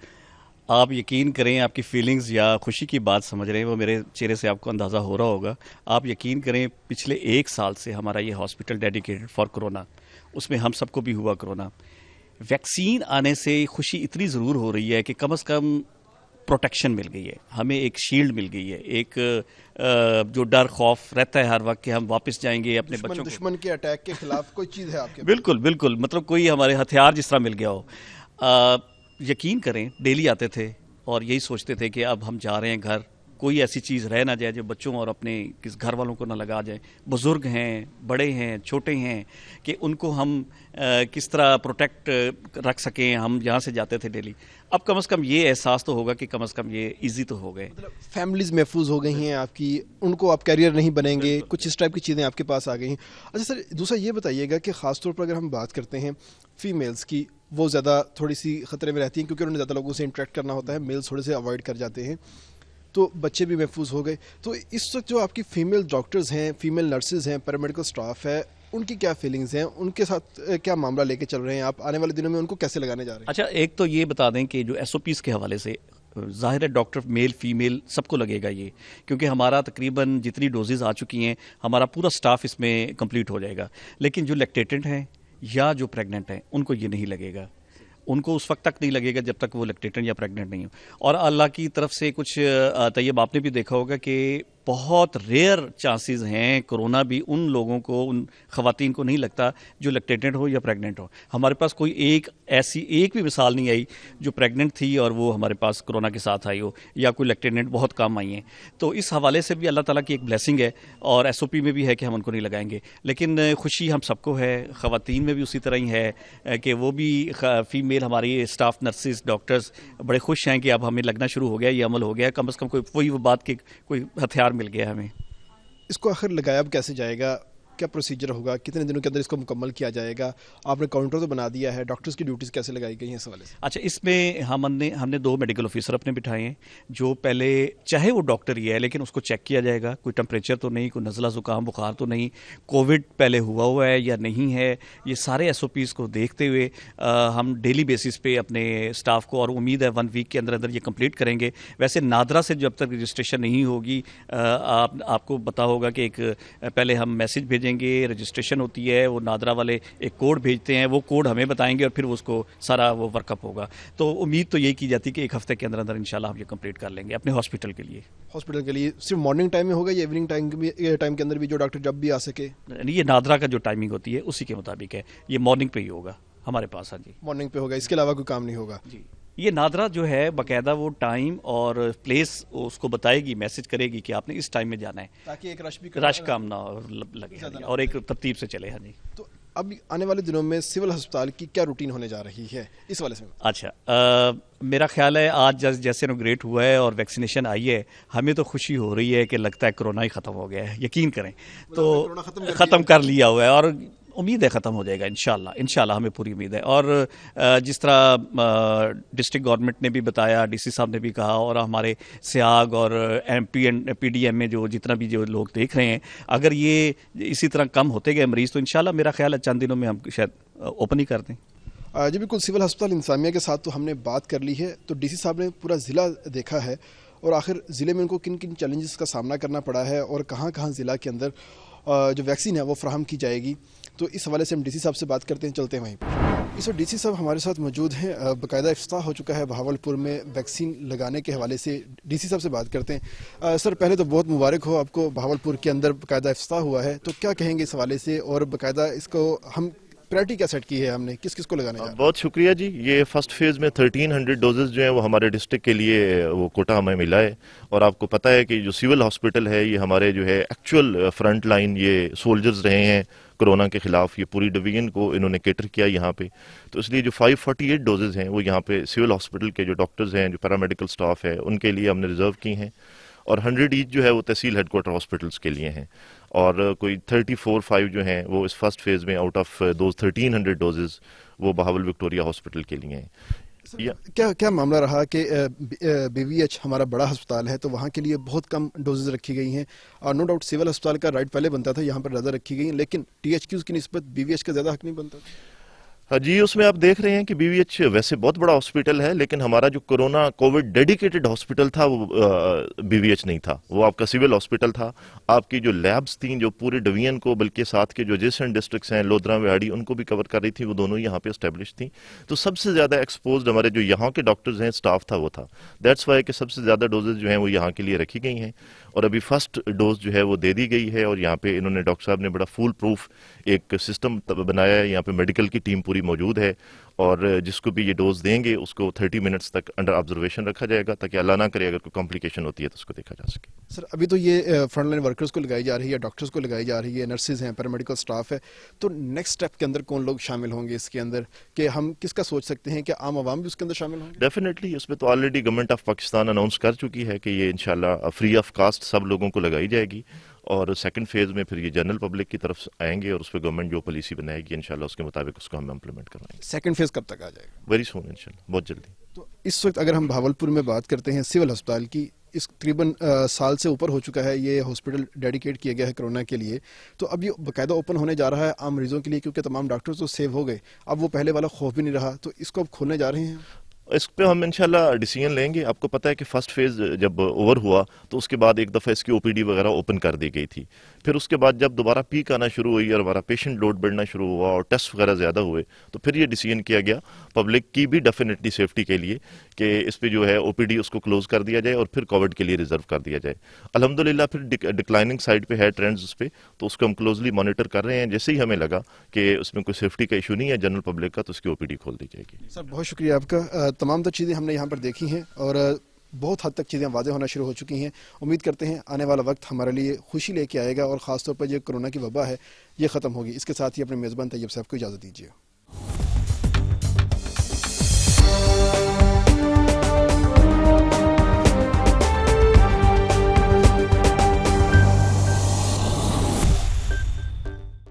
آپ یقین کریں, آپ کی فیلنگز یا خوشی کی بات سمجھ رہے ہیں وہ میرے چہرے سے آپ کو اندازہ ہو رہا ہوگا. آپ یقین کریں پچھلے 1 سال سے ہمارا یہ ہاسپٹل ڈیڈیکیٹڈ فار کرونا, اس میں ہم سب کو بھی ہوا کرونا. ویکسین آنے سے خوشی اتنی ضرور ہو رہی ہے کہ کم از کم پروٹیکشن مل گئی ہے ہمیں, ایک شیلڈ مل گئی ہے, ایک جو ڈر خوف رہتا ہے ہر وقت کہ ہم واپس جائیں گے اپنے بچوں کو, دشمن کے اٹیک کے خلاف کوئی چیز ہے آپ کے. بالکل, مطلب کوئی ہمارے ہتھیار جس طرح مل گیا ہو. یقین کریں ڈیلی آتے تھے اور یہی سوچتے تھے کہ اب ہم جا رہے ہیں گھر, کوئی ایسی چیز رہ نہ جائے جو بچوں اور اپنے کس گھر والوں کو نہ لگا جائے. بزرگ ہیں, بڑے ہیں, چھوٹے ہیں, کہ ان کو ہم کس طرح پروٹیکٹ رکھ سکیں. ہم یہاں سے جاتے تھے ڈیلی, اب کم از کم یہ احساس تو ہوگا کہ کم از کم یہ ایزی تو ہو گئے. فیملیز محفوظ ہو گئی ہیں آپ کی, ان کو آپ کیریئر نہیں بنیں گے, کچھ اس ٹائپ کی چیزیں آپ کے پاس آ گئی ہیں. اچھا سر, دوسرا یہ بتائیے گا کہ خاص طور پر اگر ہم بات کرتے ہیں فیمیلز کی, وہ زیادہ تھوڑی سی خطرے میں رہتی ہیں کیونکہ انہوں نے زیادہ لوگوں سے انٹریکٹ کرنا ہوتا ہے, میلز تھوڑے سے اوائڈ کر جاتے ہیں, تو بچے بھی محفوظ ہو گئے. تو اس وقت جو آپ کی فیمیل ڈاکٹرز ہیں, فیمیل نرسز ہیں, پیرامیڈیکل سٹاف ہے, ان کی کیا فیلنگز ہیں, ان کے ساتھ کیا معاملہ لے کے چل رہے ہیں آپ, آنے والے دنوں میں ان کو کیسے لگانے جا رہے ہیں؟ اچھا, ایک تو یہ بتا دیں کہ جو ایس او پیز کے حوالے سے ظاہر ہے ڈاکٹر میل فیمیل سب کو لگے گا یہ, کیونکہ ہمارا تقریباً جتنی ڈوزز آ چکی ہیں ہمارا پورا سٹاف اس میں کمپلیٹ ہو جائے گا, لیکن جو لیکٹیٹنٹ ہیں یا جو پریگننٹ ہیں ان کو یہ نہیں لگے گا, ان کو اس وقت تک نہیں لگے گا جب تک وہ لیکٹیٹنٹ یا پریگننٹ نہیں ہو. اور اللہ کی طرف سے کچھ طیب آپ نے بھی دیکھا ہوگا کہ بہت ریئر چانسز ہیں کرونا بھی ان لوگوں کو, ان خواتین کو نہیں لگتا جو لیکٹیٹنٹ ہو یا پریگننٹ ہو. ہمارے پاس کوئی ایک بھی مثال نہیں آئی جو پریگننٹ تھی اور وہ ہمارے پاس کرونا کے ساتھ آئی ہو, یا کوئی لیکٹیٹنٹ بہت کم آئی ہیں. تو اس حوالے سے بھی اللہ تعالیٰ کی ایک بلیسنگ ہے, اور ایس او پی میں بھی ہے کہ ہم ان کو نہیں لگائیں گے. لیکن خوشی ہم سب کو ہے, خواتین میں بھی اسی طرح ہی ہے کہ وہ بھی فیمیل ہماری اسٹاف نرسز ڈاکٹرز بڑے خوش ہیں کہ اب ہمیں لگنا شروع ہو گیا, یہ عمل ہو گیا, کم از کم کوئی وہ بات کہ کوئی ہتھیار مل گیا ہمیں. اس کو آخر لگایا اب کیسے جائے گا, کیا پروسیجر ہوگا, کتنے دنوں کے اندر اس کو مکمل کیا جائے گا؟ آپ نے کاؤنٹر تو بنا دیا ہے, ڈاکٹرز کی ڈیوٹیز کیسے لگائی گئی ہیں اس حوالے سے؟ اچھا, اس میں ہم نے 2 میڈیکل آفیسر اپنے بٹھائے ہیں جو پہلے چاہے وہ ڈاکٹر ہی ہے لیکن اس کو چیک کیا جائے گا, کوئی ٹمپریچر تو نہیں, کوئی نزلہ زکام بخار تو نہیں, کووڈ پہلے ہوا ہے یا نہیں ہے, یہ سارے ایس او پیز کو دیکھتے ہوئے ہم ڈیلی بیسس پہ اپنے اسٹاف کو, اور امید ہے 1 ویک کے اندر یہ کمپلیٹ کریں گے. ویسے نادرا سے جب تک رجسٹریشن نہیں ہوگی, آپ کو پتا ہوگا کہ ایک پہلے ہم میسج بھیجیں گے, رجسٹریشن ہوتی ہے, وہ نادرا والے ایک کوڈ بھیجتے ہیں, وہ کوڈ ہمیں بتائیں گے اور پھر اس کو سارا وہ ورک اپ ہوگا. تو امید تو یہی کی جاتی ہے کہ 1 ہفتے کے اندر انشاءاللہ ہم یہ کمپلیٹ کر لیں گے اپنے ہاسپٹل کے لیے. ہاسپٹل کے لیے صرف مارننگ ٹائم میں ہوگا یا ایوننگ ٹائم کے اندر بھی جو ڈاکٹر جب بھی آ سکے؟ یہ نادرا کا جو ٹائمنگ ہوتی ہے اسی کے مطابق ہے, یہ مارننگ پہ ہی ہوگا ہمارے پاس. ہاں جی, مارننگ پہ ہوگا, اس کے علاوہ کوئی کام نہیں ہوگا؟ جی, یہ نادرا جو ہے باقاعدہ وہ ٹائم اور پلیس اس کو بتائے گی, میسج کرے گی کہ آپ نے اس ٹائم میں جانا ہے, تاکہ ایک رش کام نہ لگے اور ایک ترتیب سے چلے. ہاں جی. تو اب آنے والے دنوں میں سول ہسپتال کی کیا روٹین ہونے جا رہی ہے اس والے سے؟ اچھا, میرا خیال ہے آج جیسے انوگریٹ ہوا ہے اور ویکسینیشن آئی ہے, ہمیں تو خوشی ہو رہی ہے کہ لگتا ہے کرونا ہی ختم ہو گیا ہے. یکین کریں تو ختم کر لیا ہوا ہے, اور امید ہے ختم ہو جائے گا انشاءاللہ ہمیں پوری امید ہے. اور جس طرح ڈسٹرکٹ گورنمنٹ نے بھی بتایا, ڈی سی صاحب نے بھی کہا, اور ہمارے سیاگ اور پی ڈی ایم میں جو جتنا بھی جو لوگ دیکھ رہے ہیں, اگر یہ اسی طرح کم ہوتے گئے مریض تو انشاءاللہ میرا خیال ہے چند دنوں میں ہم شاید اوپن ہی کر دیں. جی بالکل, سول ہسپتال انتظامیہ کے ساتھ تو ہم نے بات کر لی ہے, تو ڈی سی صاحب نے پورا ضلع دیکھا ہے, اور آخر ضلع میں ان کو کن کن چیلنجز کا سامنا کرنا پڑا ہے اور کہاں کہاں ضلع کے اندر جو ویکسین ہے وہ فراہم کی جائے گی, تو اس حوالے سے ہم ڈی سی صاحب سے بات کرتے ہیں, چلتے ہیں وہیں پر. اس وقت ڈی سی صاحب ہمارے ساتھ موجود ہیں, باقاعدہ افتتاح ہو چکا ہے بہاولپور میں ویکسین لگانے کے حوالے سے. ڈی سی صاحب سے بات کرتے ہیں. سر پہلے تو بہت مبارک ہو آپ کو, بہاولپور کے اندر باقاعدہ افتتاح ہوا ہے, تو کیا کہیں گے اس حوالے سے, اور باقاعدہ اس کو ہم پریورٹی کیا سیٹ کی ہے ہم نے, کس کس کو لگانے کا؟ بہت شکریہ جی. یہ فرسٹ فیز میں 1300 ڈوزز جو ہیں وہ ہمارے ڈسٹرکٹ کے لیے وہ کوٹا ہمیں ملا ہے, اور آپ کو پتہ ہے کہ جو سول ہاسپٹل ہے یہ ہمارے جو ہے ایکچوئل فرنٹ لائن یہ سولجرز رہے ہیں کرونا کے خلاف. یہ پوری ڈویژن کو انہوں نے کیٹر کیا یہاں پہ, تو اس لیے جو 548 ڈوزز ہیں وہ یہاں پہ سول ہاسپٹل کے جو ڈاکٹرز ہیں, جو پیرامیڈیکل سٹاف ہے, ان کے لیے ہم نے ریزرو کی ہیں, اور 100 ایچ جو ہے وہ تحصیل ہیڈ کوارٹر ہاسپٹلس کے لیے ہیں, اور کوئی 34-5 جو ہیں وہ اس فرسٹ فیز میں آؤٹ آف دوز 1300 ڈوزز وہ بہاول وکٹوریہ ہاسپٹل کے لیے ہیں. کیا معاملہ رہا کہ بی وی ایچ ہمارا بڑا ہسپتال ہے تو وہاں کے لیے بہت کم ڈوزز رکھی گئی ہیں, اور نو ڈاؤٹ سول ہسپتال کا رائٹ پہلے بنتا تھا, یہاں پر زیادہ رکھی گئی ہیں, لیکن ٹی ایچ کیوز کی نسبت بی وی ایچ کا زیادہ حق نہیں بنتا؟ جی, اس میں آپ دیکھ رہے ہیں کہ بی وی ایچ ویسے بہت بڑا ہاسپٹل ہے, لیکن ہمارا جو کووڈ ڈیڈیکیٹڈ ہاسپٹل تھا وہ بی وی ایچ نہیں تھا, وہ آپ کا سول ہاسپٹل تھا. آپ کی جو لیبز تھیں جو پورے ڈویژن کو, بلکہ ساتھ کے جو ایڈجسٹنٹ ڈسٹرکٹس ہیں لودھرا ویاڑی, ان کو بھی کور کر رہی تھی, وہ دونوں یہاں پہ اسٹیبلش تھیں. تو سب سے زیادہ ایکسپوزڈ ہمارے جو یہاں کے ڈاکٹرز ہیں, سٹاف تھا, وہ تھا. دیٹس وائی کہ سب سے زیادہ ڈوزز جو ہیں وہ یہاں کے لیے رکھی گئی ہیں, اور ابھی فرسٹ ڈوز جو ہے وہ دے دی گئی ہے, اور یہاں پہ انہوں نے ڈاکٹر صاحب نے بڑا فول پروف ایک سسٹم بنایا ہے. یہاں پہ میڈیکل کی ٹیم پوری موجود ہے, اور جس کو بھی یہ ڈوز دیں گے اس کو 30 منٹس تک انڈر آبزرویشن رکھا جائے گا, تاکہ اللہ نہ کرے اگر کوئی کمپلیکیشن ہوتی ہے تو اس کو دیکھا جا سکے. سر ابھی تو یہ فرنٹ لائن ورکرز کو لگائی جا رہی ہے, ڈاکٹرز کو لگائی جا رہی ہے, نرسز ہیں, پیرامیڈیکل سٹاف ہے, تو نیکسٹ اسٹیپ کے اندر کون لوگ شامل ہوں گے اس کے اندر, کہ ہم کس کا سوچ سکتے ہیں کہ عام عوام بھی اس کے اندر شامل ہوں گے؟ ڈیفینیٹلی اس میں تو already government of Pakistan announce کر چکی ہے کہ یہ انشاءاللہ فری آف کاسٹ سب لوگوں کو لگائی جائے گی, اور سیکنڈ فیز میں پھر یہ جنرل پبلک کی طرف آئیں گے, اور اس پہ گورنمنٹ جو پالیسی بنائے گی انشاءاللہ اس کے مطابق اس کو ہم امپلیمنٹ کروائیں گے. سیکنڈ فیز کب تک آ جائے گا؟ ویری سون انشاءاللہ, بہت جلدی. تو اس وقت اگر ہم بھاولپور میں بات کرتے ہیں سول ہسپتال کی، اس تقریباً سال سے اوپر ہو چکا ہے یہ ہاسپٹل ڈیڈیکیٹ کیا گیا ہے کرونا کے لیے، تو اب یہ باقاعدہ اوپن ہونے جا رہا ہے عام مریضوں کے لیے، کیونکہ تمام ڈاکٹر تو سیو ہو گئے، اب وہ پہلے والا خوف بھی نہیں رہا، تو اس کو اب کھولنے جا رہے ہیں؟ اس پہ ہم انشاءاللہ ڈیسیجن لیں گے. آپ کو پتہ ہے کہ فرسٹ فیز جب اوور ہوا تو اس کے بعد ایک دفعہ اس کی او پی ڈی وغیرہ اوپن کر دی گئی تھی. پھر اس کے بعد جب دوبارہ پیک آنا شروع ہوئی اور ہمارا پیشنٹ لوڈ بڑھنا شروع ہوا اور ٹیسٹ وغیرہ زیادہ ہوئے، تو پھر یہ ڈیسیجن کیا گیا پبلک کی بھی ڈیفینیٹلی سیفٹی کے لیے کہ اس پہ جو ہے او پی ڈی اس کو کلوز کر دیا جائے اور پھر کووڈ کے لیے ریزرو کر دیا جائے. الحمدللہ پھر ڈکلائننگ سائڈ پہ ہے ٹرینڈز اس پہ، تو اس کو ہم کلوزلی مانیٹر کر رہے ہیں. جیسے ہی ہمیں لگا کہ اس میں کوئی سیفٹی کا ایشو نہیں ہے جنرل پبلک کا، تو اس کی او پی ڈی کھول دی جائے گی. سر بہت شکریہ آپ کا. تمام تر چیزیں ہم نے یہاں پر دیکھی ہیں اور بہت حد تک چیزیں واضح ہونا شروع ہو چکی ہیں. امید کرتے ہیں آنے والا وقت ہمارے لیے خوشی لے کے آئے گا اور خاص طور پر یہ کرونا کی وبا ہے یہ ختم ہوگی. اس کے ساتھ ہی اپنے میزبان طیب صاحب کو اجازت دیجیے.